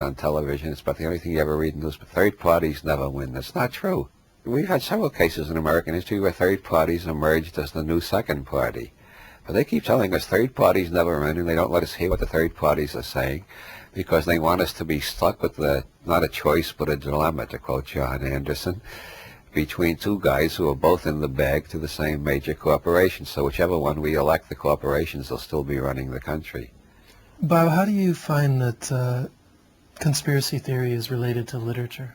on television. It's about the only thing you ever read in news. But third parties never win. That's not true. We've had several cases in American history where third parties emerged as the new second party. But they keep telling us third parties never win, and they don't let us hear what the third parties are saying because they want us to be stuck with not a choice but a dilemma, to quote John Anderson, between two guys who are both in the bag to the same major corporation. So whichever one we elect, the corporations will still be running the country. Bob, how do you find that conspiracy theory is related to literature?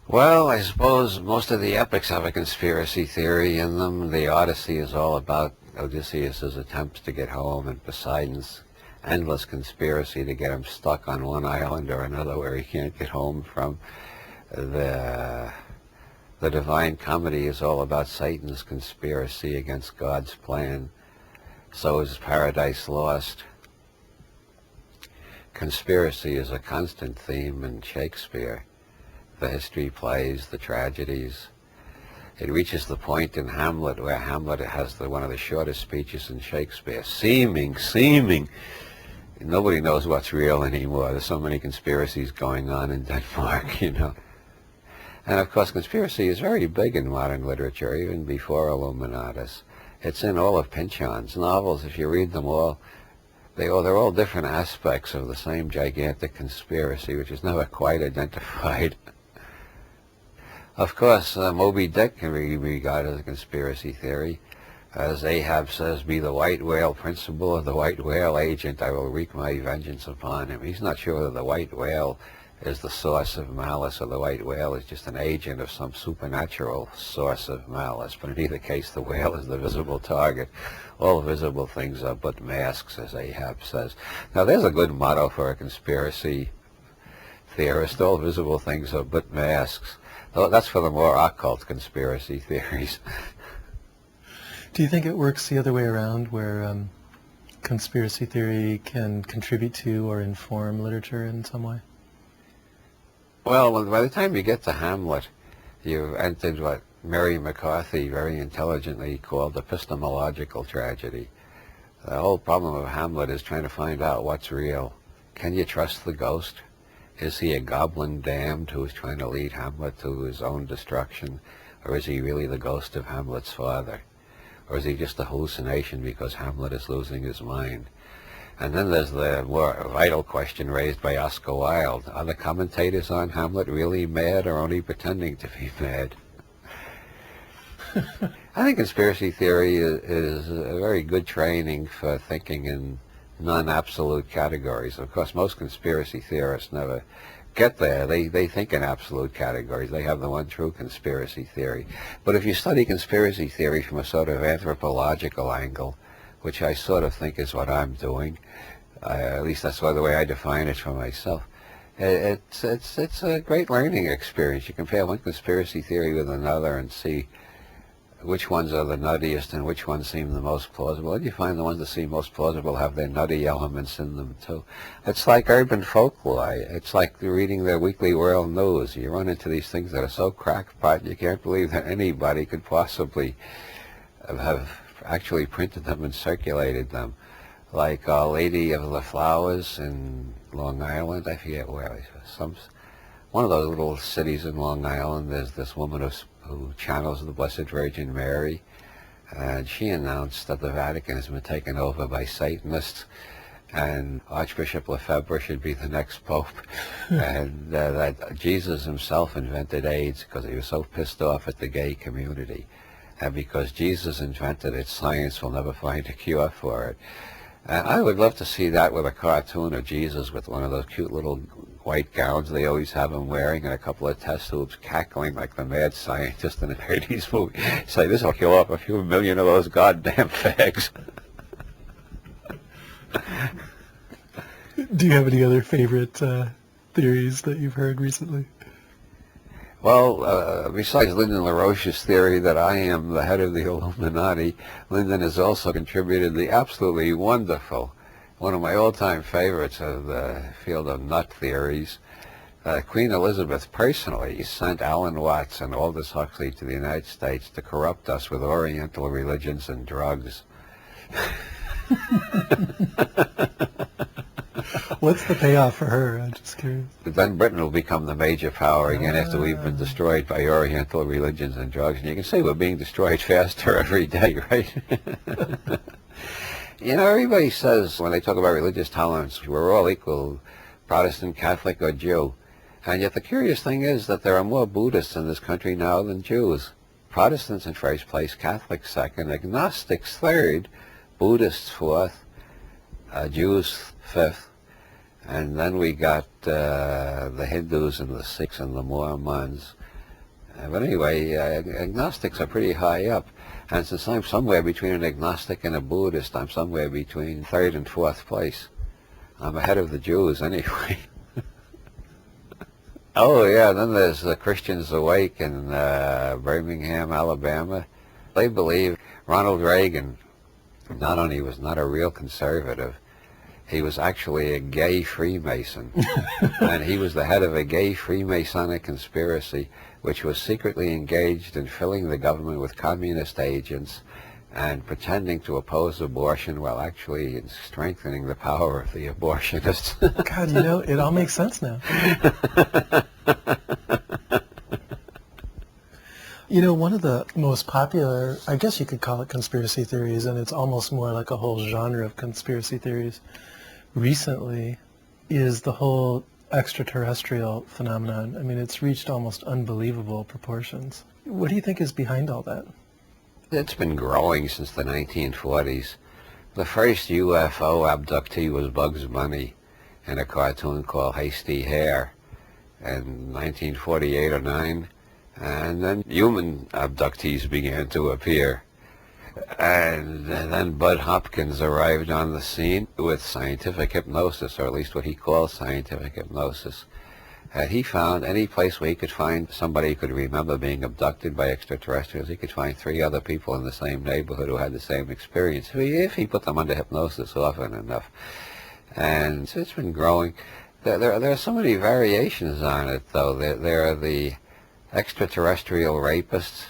Well, I suppose most of the epics have a conspiracy theory in them. The Odyssey is all about Odysseus's attempts to get home and Poseidon's endless conspiracy to get him stuck on one island or another where he can't get home from. The Divine Comedy is all about Satan's conspiracy against God's plan. So is Paradise Lost. Conspiracy is a constant theme in Shakespeare. The history plays, the tragedies. It reaches the point in Hamlet where Hamlet has one of the shortest speeches in Shakespeare. Seeming. Nobody knows what's real anymore. There's so many conspiracies going on in Denmark, And of course, conspiracy is very big in modern literature, even before Illuminatus. It's in all of Pynchon's novels. If you read them all, they're all different aspects of the same gigantic conspiracy, which is never quite identified. Of course, Moby Dick can be regarded as a conspiracy theory. As Ahab says, be the white whale principal or the white whale agent, I will wreak my vengeance upon him. He's not sure whether the white whale is the source of malice or the white whale is just an agent of some supernatural source of malice. But in either case, the whale is the visible target. All visible things are but masks, as Ahab says. Now, there's a good motto for a conspiracy theorist. All visible things are but masks. That's for the more occult conspiracy theories. Do you think it works the other way around, where conspiracy theory can contribute to or inform literature in some way? Well, by the time you get to Hamlet, you've entered what Mary McCarthy very intelligently called epistemological tragedy. The whole problem of Hamlet is trying to find out what's real. Can you trust the ghost? Is he a goblin damned who is trying to lead Hamlet to his own destruction? Or is he really the ghost of Hamlet's father? Or is he just a hallucination because Hamlet is losing his mind? And then there's the more vital question raised by Oscar Wilde. Are the commentators on Hamlet really mad or only pretending to be mad? I think conspiracy theory is a very good training for thinking in non-absolute categories. Of course, most conspiracy theorists never get there. They think in absolute categories. They have the one true conspiracy theory. But if you study conspiracy theory from a sort of anthropological angle, which I sort of think is what I'm doing, at least that's the way I define it for myself, it's a great learning experience. You compare one conspiracy theory with another and see which ones are the nuttiest and which ones seem the most plausible. And you find the ones that seem most plausible have their nutty elements in them too. It's like urban folklore. It's like reading the weekly world news. You run into these things that are so crackpot you can't believe that anybody could possibly have actually printed them and circulated them. Like Lady of the Flowers in Long Island. I forget where. One of those little cities in Long Island. There's this woman who channels the Blessed Virgin Mary, and she announced that the Vatican has been taken over by Satanists, and Archbishop Lefebvre should be the next pope, and that Jesus himself invented AIDS because he was so pissed off at the gay community, and because Jesus invented it, science will never find a cure for it. And I would love to see that with a cartoon of Jesus with one of those cute little white gowns they always have him wearing and a couple of test tubes cackling like the mad scientist in an 80s movie. Say, this will kill off a few million of those goddamn fags. Do you have any other favorite theories that you've heard recently? Well, besides Lyndon LaRoche's theory that I am the head of the Illuminati, Lyndon has also contributed the absolutely wonderful, one of my all-time favorites of the field of nut theories. Queen Elizabeth personally sent Alan Watts and Aldous Huxley to the United States to corrupt us with Oriental religions and drugs. What's the payoff for her? I'm just curious. Then Britain will become the major power again after we've been destroyed by Oriental religions and drugs. And you can see we're being destroyed faster every day, right? You know, everybody says when they talk about religious tolerance, we're all equal, Protestant, Catholic, or Jew. And yet the curious thing is that there are more Buddhists in this country now than Jews. Protestants in first place, Catholics second, agnostics third, Buddhists fourth, Jews fifth, and then we got the Hindus and the Sikhs and the Mormons. But anyway, agnostics are pretty high up. And since I'm somewhere between an agnostic and a Buddhist, I'm somewhere between third and fourth place. I'm ahead of the Jews anyway. Oh yeah, then there's the Christians Awake in Birmingham, Alabama. They believe Ronald Reagan not only was not a real conservative, he was actually a gay Freemason. And he was the head of a gay Freemasonic conspiracy which was secretly engaged in filling the government with communist agents and pretending to oppose abortion while actually strengthening the power of the abortionists. God, you know, it all makes sense now. You know, one of the most popular, I guess you could call it conspiracy theories, and it's almost more like a whole genre of conspiracy theories recently, is the whole extraterrestrial phenomenon. I mean, it's reached almost unbelievable proportions. What do you think is behind all that? It's been growing since the 1940s. The first UFO abductee was Bugs Bunny in a cartoon called Hasty Hare in 1948 or 9. And then human abductees began to appear. And then Bud Hopkins arrived on the scene with scientific hypnosis, or at least what he calls scientific hypnosis. He found any place where he could find somebody who could remember being abducted by extraterrestrials, he could find 3 other people in the same neighborhood who had the same experience, if he put them under hypnosis often enough. And so it's been growing. There are so many variations on it, though. There are the extraterrestrial rapists.